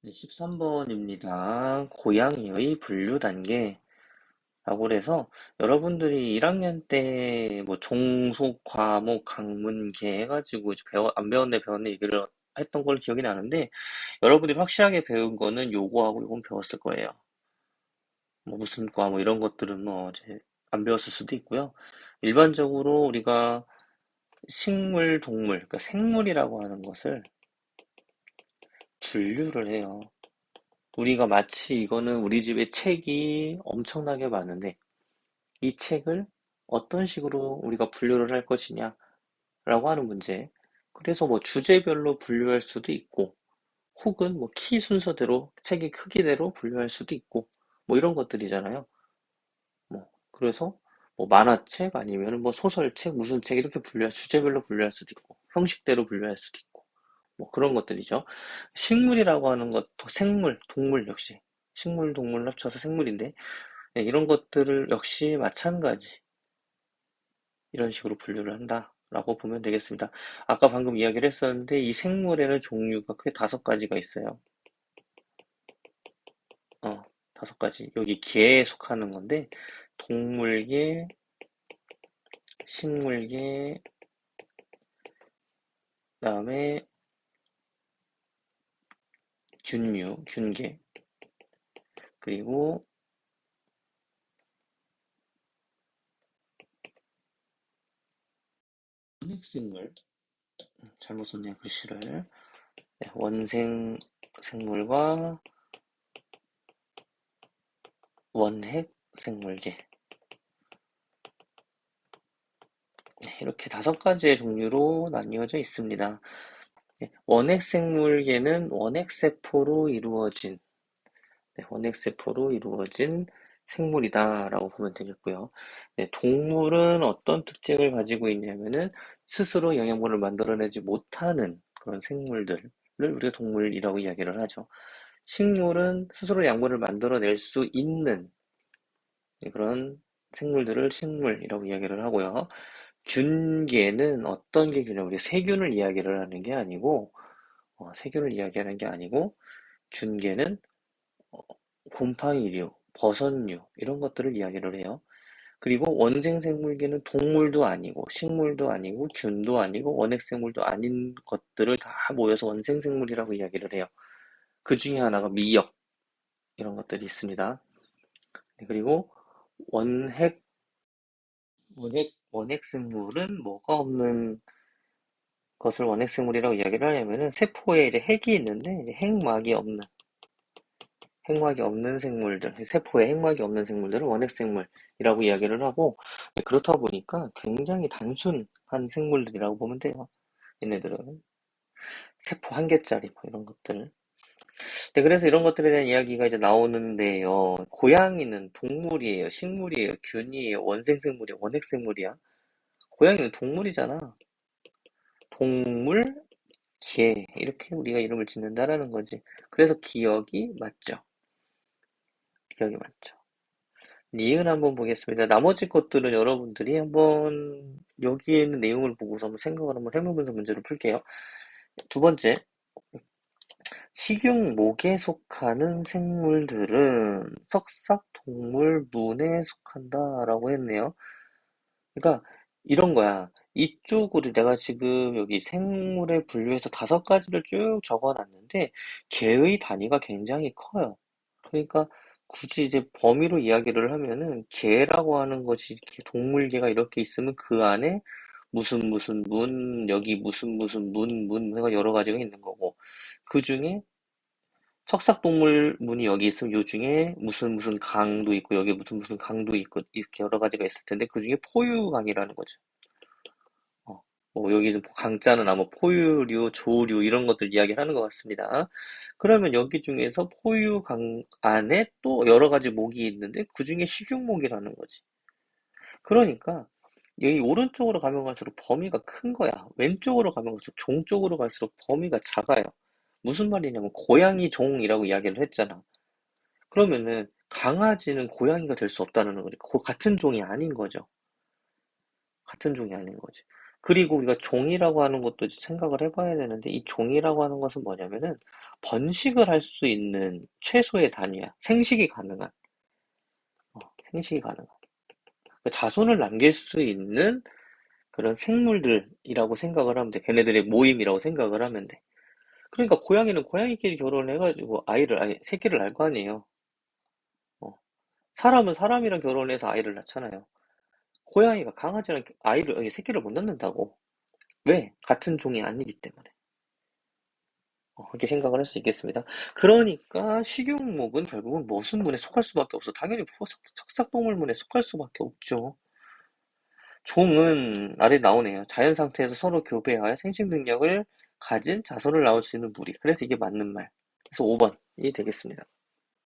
네, 13번입니다. 고양이의 분류 단계라고 그래서 여러분들이 1학년 때 뭐 종속, 과목, 강문계 해가지고 이제 안 배웠네 배웠네 얘기를 했던 걸 기억이 나는데 여러분들이 확실하게 배운 거는 요거하고 요건 배웠을 거예요. 뭐 무슨 과 뭐 이런 것들은 뭐 이제 안 배웠을 수도 있고요. 일반적으로 우리가 식물, 동물, 그러니까 생물이라고 하는 것을 분류를 해요. 우리가 마치 이거는 우리 집에 책이 엄청나게 많은데 이 책을 어떤 식으로 우리가 분류를 할 것이냐라고 하는 문제. 그래서 뭐 주제별로 분류할 수도 있고 혹은 뭐 키 순서대로 책의 크기대로 분류할 수도 있고 뭐 이런 것들이잖아요. 뭐 그래서 뭐 만화책 아니면 뭐 소설책 무슨 책 이렇게 주제별로 분류할 수도 있고 형식대로 분류할 수도 있고 뭐 그런 것들이죠. 식물이라고 하는 것도 생물, 동물 역시 식물, 동물 합쳐서 생물인데 네, 이런 것들을 역시 마찬가지 이런 식으로 분류를 한다라고 보면 되겠습니다. 아까 방금 이야기를 했었는데 이 생물에는 종류가 크게 5가지가 있어요. 어, 5가지. 여기 개에 속하는 건데 동물계, 식물계, 그다음에 균류, 균계, 그리고 원핵생물. 잘못 썼네요, 글씨를. 네, 원생 생물과 원핵 생물계. 네, 이렇게 5가지의 종류로 나뉘어져 있습니다. 네, 원핵생물계는 원핵세포로 이루어진 생물이다라고 보면 되겠고요. 네, 동물은 어떤 특징을 가지고 있냐면은 스스로 영양분을 만들어내지 못하는 그런 생물들을 우리가 동물이라고 이야기를 하죠. 식물은 스스로 양분을 만들어낼 수 있는 그런 생물들을 식물이라고 이야기를 하고요. 균계는 어떤 게 균이냐? 우리 세균을 이야기를 하는 게 아니고, 세균을 이야기하는 게 아니고, 균계는 어, 곰팡이류, 버섯류 이런 것들을 이야기를 해요. 그리고 원생생물계는 동물도 아니고 식물도 아니고 균도 아니고 원핵생물도 아닌 것들을 다 모여서 원생생물이라고 이야기를 해요. 그 중에 하나가 미역 이런 것들이 있습니다. 네, 그리고 원핵 원핵생물은 뭐가 없는 것을 원핵생물이라고 이야기를 하려면은 세포에 이제 핵이 있는데 이제 핵막이 없는 생물들, 세포에 핵막이 없는 생물들을 원핵생물이라고 이야기를 하고, 네, 그렇다 보니까 굉장히 단순한 생물들이라고 보면 돼요. 얘네들은. 세포 한 개짜리, 뭐 이런 것들. 네, 그래서 이런 것들에 대한 이야기가 이제 나오는데요. 고양이는 동물이에요, 식물이에요, 균이에요, 원생생물이에요, 원핵생물이야. 고양이는 동물이잖아. 동물, 개. 이렇게 우리가 이름을 짓는다라는 거지. 그래서 기억이 맞죠. 기억이 맞죠. 니은 한번 보겠습니다. 나머지 것들은 여러분들이 한번 여기에 있는 내용을 보고서 한번 생각을 한번 해보면서 문제를 풀게요. 두 번째, 식용목에 속하는 생물들은 석삭동물문에 속한다라고 했네요. 그러니까 이런 거야. 이쪽으로 내가 지금 여기 생물의 분류해서 5가지를 쭉 적어놨는데 개의 단위가 굉장히 커요. 그러니까 굳이 이제 범위로 이야기를 하면은 개라고 하는 것이 이렇게 동물개가 이렇게 있으면 그 안에 무슨 문, 여기 무슨 해가 여러 가지가 있는 거고 그 중에 석삭동물 문이 여기 있으면 요 중에 무슨 강도 있고 여기 무슨 강도 있고 이렇게 여러 가지가 있을 텐데 그 중에 포유강이라는 거죠. 뭐 여기는 강자는 아마 포유류, 조류 이런 것들 이야기하는 것 같습니다. 그러면 여기 중에서 포유강 안에 또 여러 가지 목이 있는데 그 중에 식용목이라는 거지. 그러니까 여기 오른쪽으로 가면 갈수록 범위가 큰 거야. 왼쪽으로 가면 갈수록 종 쪽으로 갈수록 범위가 작아요. 무슨 말이냐면 고양이 종이라고 이야기를 했잖아. 그러면은 강아지는 고양이가 될 수 없다는 거지. 같은 종이 아닌 거죠. 같은 종이 아닌 거지. 그리고 우리가 종이라고 하는 것도 생각을 해봐야 되는데, 이 종이라고 하는 것은 뭐냐면은 번식을 할 수 있는 최소의 단위야. 생식이 가능한. 그러니까 자손을 남길 수 있는 그런 생물들이라고 생각을 하면 돼. 걔네들의 모임이라고 생각을 하면 돼. 그러니까 고양이는 고양이끼리 결혼을 해가지고 아니, 새끼를 낳을 거 아니에요. 어. 사람은 사람이랑 결혼해서 아이를 낳잖아요. 고양이가 강아지랑 새끼를 못 낳는다고. 왜? 같은 종이 아니기 때문에. 그렇게 생각을 할 수 있겠습니다. 그러니까 식용목은 결국은 무슨 문에 속할 수밖에 없어. 당연히 척삭동물문에 속할 수밖에 없죠. 종은 아래 나오네요. 자연 상태에서 서로 교배하여 생식 능력을 가진 자손을 낳을 수 있는 무리. 그래서 이게 맞는 말. 그래서 5번이 되겠습니다.